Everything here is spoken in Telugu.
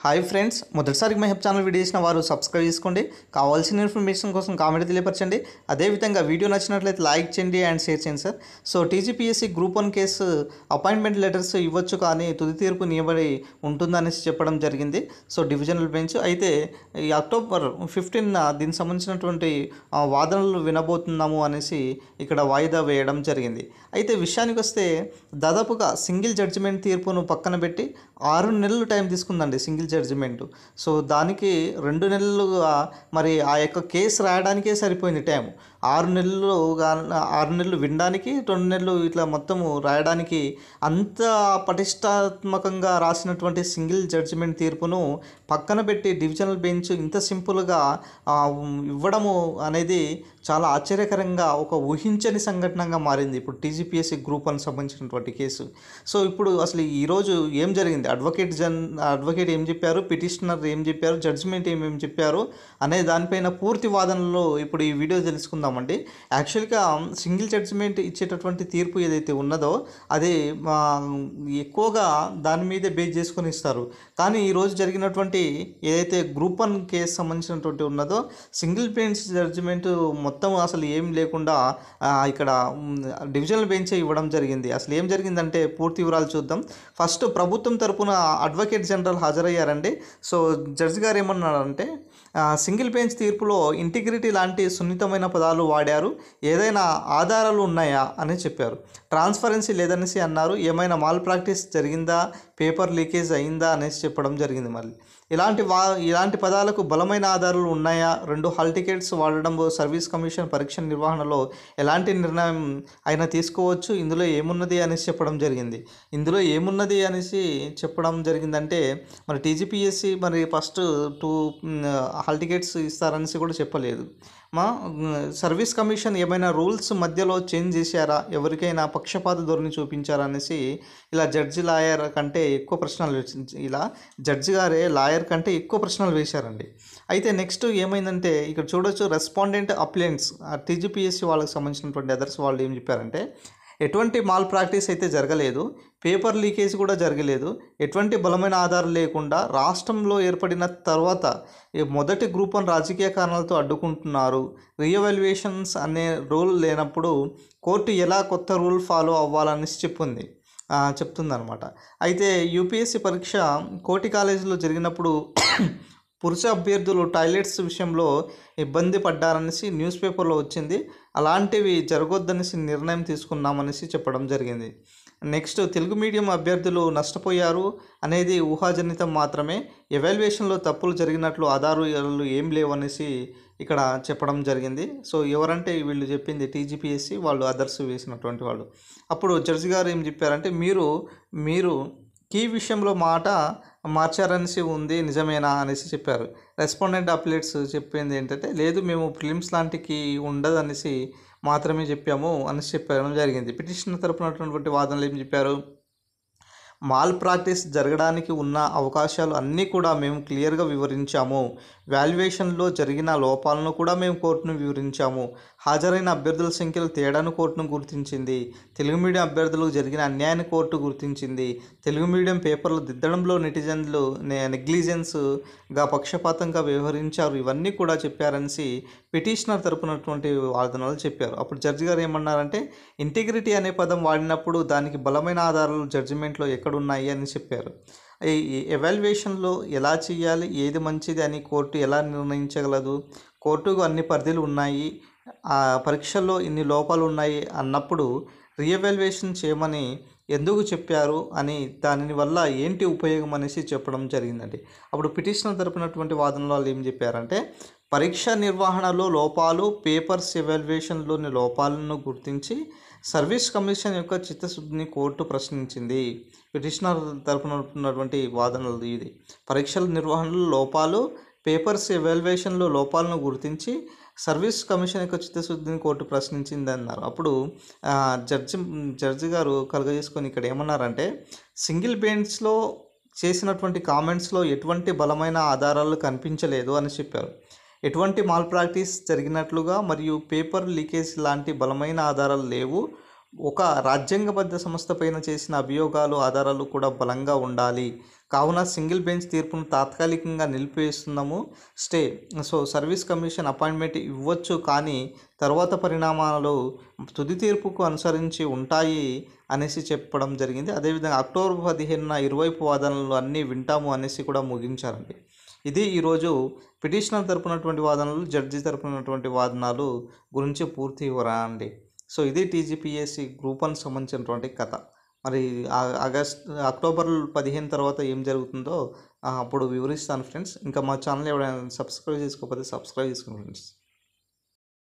హాయ్ ఫ్రెండ్స్, మొదటిసారి మహబ్ ఛానల్ వీడియో చేసిన వారు సబ్స్క్రైబ్ చేసుకోండి. కావాల్సిన ఇన్ఫర్మేషన్ కోసం కామెంట్ తెలియపరచండి. అదేవిధంగా వీడియో నచ్చినట్లయితే లైక్ చేయండి అండ్ షేర్ చేయండి sir. So TGPSC group 1 case appointment letters ఇవ్వచ్చు, కానీ తుది తీర్పు నియబడి ఉంటుందనేసి చెప్పడం జరిగింది. సో డివిజనల్ బెంచ్ అయితే ఈ అక్టోబర్ 15న దీనికి సంబంధించినటువంటి వాదనలు వినబోతున్నాము అనేసి ఇక్కడ వాయిదా వేయడం జరిగింది. అయితే విషయానికి వస్తే దాదాపుగా సింగిల్ జడ్జిమెంట్ తీర్పును పక్కన పెట్టి 6 నెలలు టైం తీసుకుందండి సింగిల్ జడ్జిమెంటు. సో దానికి 2 నెలలుగా మరి ఆ యొక్క కేసు రాయడానికే సరిపోయింది టైం. 6 నెలలు 6 నెలలు వినడానికి, 2 నెలలు ఇట్లా మొత్తము రాయడానికి అంత పటిష్టాత్మకంగా రాసినటువంటి సింగిల్ జడ్జిమెంట్ తీర్పును పక్కన పెట్టి డివిజనల్ బెంచ్ ఇంత సింపుల్గా ఇవ్వడము అనేది చాలా ఆశ్చర్యకరంగా ఒక ఊహించని సంఘటనగా మారింది ఇప్పుడు టీజీపీఎస్సీ గ్రూప్ 1 సంబంధించినటువంటి కేసు. సో ఇప్పుడు అసలు ఈరోజు ఏం జరిగింది, అడ్వకేట్ ఏం చెప్పారు, పిటిషనర్ ఏం చెప్పారు, జడ్జిమెంట్ ఏమేమి చెప్పారు అనే దానిపైన పూర్తి వాదనలో ఇప్పుడు ఈ వీడియో తెలుసుకుందామండి. యాక్చువల్గా సింగిల్ జడ్జిమెంట్ ఇచ్చేటటువంటి తీర్పు ఏదైతే ఉన్నదో అది ఎక్కువగా దాని మీదే బేస్ చేసుకొని ఇస్తారు. కానీ ఈరోజు జరిగినటువంటి ఏదైతే గ్రూప్ 1 కేసు సంబంధించినటువంటి ఉన్నదో సింగిల్ బెంచ్ జడ్జిమెంట్ మొత్తం అసలు ఏం లేకుండా ఇక్కడ డివిజనల్ బెంచ్ ఇవ్వడం జరిగింది. అసలు ఏం జరిగిందంటే పూర్తి వివరాలు చూద్దాం. ఫస్ట్ ప్రభుత్వం తరపున అడ్వకేట్ జనరల్ హాజరయ్యారండి. సో జడ్జి గారు ఏమన్నారంటే, సింగిల్ బెంచ్ తీర్పులో ఇంటిగ్రిటీ లాంటి సున్నితమైన పదాలు వాడారు, ఏదైనా ఆధారాలు ఉన్నాయా అని చెప్పారు. ట్రాన్స్పరెన్సీ లేదనేసి అన్నారు. ఏమైనా మాల్ ప్రాక్టీస్ జరిగిందా, పేపర్ లీకేజ్ అయిందా అనేసి చెప్పడం జరిగింది. మళ్ళీ ఇలాంటి పదాలకు బలమైన ఆధారాలు ఉన్నాయా, 2 హాల్ టికెట్స్ వాడడం సర్వీస్ కమిషన్ పరీక్ష నిర్వహణలో ఎలాంటి నిర్ణయం అయినా తీసుకోవచ్చు, ఇందులో ఏమున్నది అనేసి చెప్పడం జరిగింది. ఇందులో ఏమున్నది అనేసి చెప్పడం జరిగిందంటే మరి టీజీపీఎస్సీ మరి ఫస్ట్ 2 హాల్ టికెట్స్ ఇస్తారనేసి కూడా చెప్పలేదు. సర్వీస్ కమిషన్ ఏమైనా రూల్స్ మధ్యలో చేంజ్ చేశారా, ఎవరికైనా పక్షపాత ధోరణి చూపించారా అనేసి ఇలా లాయర్ కంటే ఎక్కువ ప్రశ్నలు ఇలా జడ్జి గారే లాయర్ కంటే ఎక్కువ ప్రశ్నలు వేశారండి. అయితే నెక్స్ట్ ఏమైందంటే ఇక్కడ చూడొచ్చు, రెస్పాండెంట్ అప్లయన్స్ టీజీపీఎస్సీ వాళ్ళకి సంబంధించినటువంటి అదర్స్ వాళ్ళు ఏం చెప్పారంటే, ఎటువంటి మాల్ ప్రాక్టీస్ అయితే జరగలేదు, పేపర్ లీకేజ్ కూడా జరగలేదు, ఎటువంటి బలమైన ఆధారం లేకుండా రాష్ట్రంలో ఏర్పడిన తర్వాత మొదటి గ్రూప్ 1 రాజకీయ కారణాలతో అడ్డుకుంటున్నారు, రీఎవాల్యుయేషన్స్ అనే రూల్ లేనప్పుడు కోర్టు ఎలా కొత్త రూల్ ఫాలో అవ్వాలని చెప్తుందన్నమాట. అయితే యూపీఎస్సీ పరీక్ష కోటి కాలేజీలో జరిగినప్పుడు పురుష అభ్యర్థులు టాయిలెట్స్ విషయంలో ఇబ్బంది పడ్డారనేసి న్యూస్ పేపర్లో వచ్చింది. అలాంటివి జరగొద్దనేసి నిర్ణయం తీసుకున్నామనేసి చెప్పడం జరిగింది. నెక్స్ట్, తెలుగు మీడియం అభ్యర్థులు నష్టపోయారు అనేది ఊహాజనితం మాత్రమే, ఎవాల్యుయేషన్లో తప్పులు జరిగినట్లు ఆధారాలు ఏం లేవనేసి ఇక్కడ చెప్పడం జరిగింది. సో ఎవరంటే వీళ్ళు చెప్పింది టీజీపీఎస్సీ వాళ్ళు, అదర్స్ వేసినటువంటి వాళ్ళు. అప్పుడు జడ్జి గారు ఏం చెప్పారంటే, మీరు కీ విషయంలో మాట మార్చారనేసి ఉంది, నిజమేనా అనేసి చెప్పారు. రెస్పాండెంట్ అప్లెట్స్ చెప్పింది ఏంటంటే, లేదు మేము ప్రిలిమ్స్ లాంటికి ఉండదనేసి మాత్రమే చెప్పాము అనేసి చెప్పడం జరిగింది. పిటిషనర్ తరపునటువంటి వాదనలు ఏం చెప్పారు, మాల్ ప్రాక్టీస్ జరగడానికి ఉన్న అవకాశాలు అన్నీ కూడా మేము క్లియర్గా వివరించాము, వాల్యుయేషన్లో జరిగిన లోపాలను కూడా మేము కోర్టును వివరించాము, హాజరైన అభ్యర్థుల సంఖ్యలో తేడాను కోర్టును గుర్తించింది, తెలుగు మీడియం అభ్యర్థులకు జరిగిన అన్యాయాన్ని కోర్టు గుర్తించింది, తెలుగు మీడియం పేపర్లు దిద్దడంలో నెటిజన్లు నెగ్లిజెన్స్గా పక్షపాతంగా వ్యవహరించారు, ఇవన్నీ కూడా చెప్పారనేసి పిటిషనర్ తరపునటువంటి వాదనలు చెప్పారు. అప్పుడు జడ్జి గారు ఏమన్నారంటే, ఇంటిగ్రిటీ అనే పదం వాడినప్పుడు దానికి బలమైన ఆధారాలు జడ్జిమెంట్లో ఎక్కడున్నాయి అని చెప్పారు. ఈ ఎవాల్యుయేషన్లో ఎలా చేయాలి, ఏది మంచిది అని కోర్టు ఎలా నిర్ణయించగలదు, కోర్టుకు అన్ని పరిధులు ఉన్నాయి, ఆ పరీక్షల్లో ఇన్ని లోపాలు ఉన్నాయి అన్నప్పుడు రీఎవాల్యుయేషన్ చేయమని ఎందుకు చెప్పారు అని, దాని వల్ల ఏంటి ఉపయోగం అనేసి చెప్పడం జరిగిందండి. అప్పుడు పిటిషనర్ తరపునటువంటి వాదనలో వాళ్ళు ఏం చెప్పారంటే, పరీక్ష నిర్వహణలో లోపాలు, పేపర్స్ ఎవాల్యుయేషన్లోని లోపాలను గుర్తించి సర్వీస్ కమిషన్ యొక్క చిత్తశుద్ధిని కోర్టు ప్రశ్నించింది. పిటిషనర్ తరపున ఉన్నటువంటి వాదనలు ఇది. పరీక్షల నిర్వహణలో లోపాలు, పేపర్స్ ఎవాల్యుయేషన్లో లోపాలను గుర్తించి సర్వీస్ కమిషన్ యొక్క చిత్తశుద్ధిని కోర్టు ప్రశ్నించింది అన్నారు. అప్పుడు జడ్జి గారు కలుగజేసుకొని ఇక్కడ ఏమన్నారంటే, సింగిల్ బెంచ్లో చేసినటువంటి కామెంట్స్లో ఎటువంటి బలమైన ఆధారాలు కనిపించలేదు అని చెప్పారు. ఎటువంటి మాల్ ప్రాక్టీస్ జరిగినట్లుగా మరియు పేపర్ లీకేజ్ లాంటి బలమైన ఆధారాలు లేవు, ఒక రాజ్యాంగబద్ధ సంస్థ పైన చేసిన అభియోగాలు ఆధారాలు కూడా బలంగా ఉండాలి. కావున సింగిల్ బెంచ్ తీర్పును తాత్కాలికంగా నిలిపివేస్తున్నాము. Stay. So service commission appointment ఇవ్వచ్చు, కానీ తర్వాత పరిణామాలు తుది తీర్పుకు అనుసరించి ఉంటాయి అనేసి చెప్పడం జరిగింది. అదేవిధంగా అక్టోబర్ 15న ఇరువైపు వాదనలు అన్నీ వింటాము అనేసి కూడా ముగించారండి. ఇది ఈరోజు పిటిషనర్ తరపునటువంటి వాదనలు, జడ్జి తరపునటువంటి వాదనలు గురించి పూర్తి వివరణ అండి. సో ఇది టీజీపీఎస్సీ గ్రూప్ 1 సంబంధించినటువంటి కథ. మరి అక్టోబర్ 15 తర్వాత ఏం జరుగుతుందో అప్పుడు వివరిస్తాను ఫ్రెండ్స్. ఇంకా మా ఛానల్ ఎవరైనా సబ్స్క్రైబ్ చేసుకోకపోతే సబ్స్క్రైబ్ చేసుకోండి ఫ్రెండ్స్.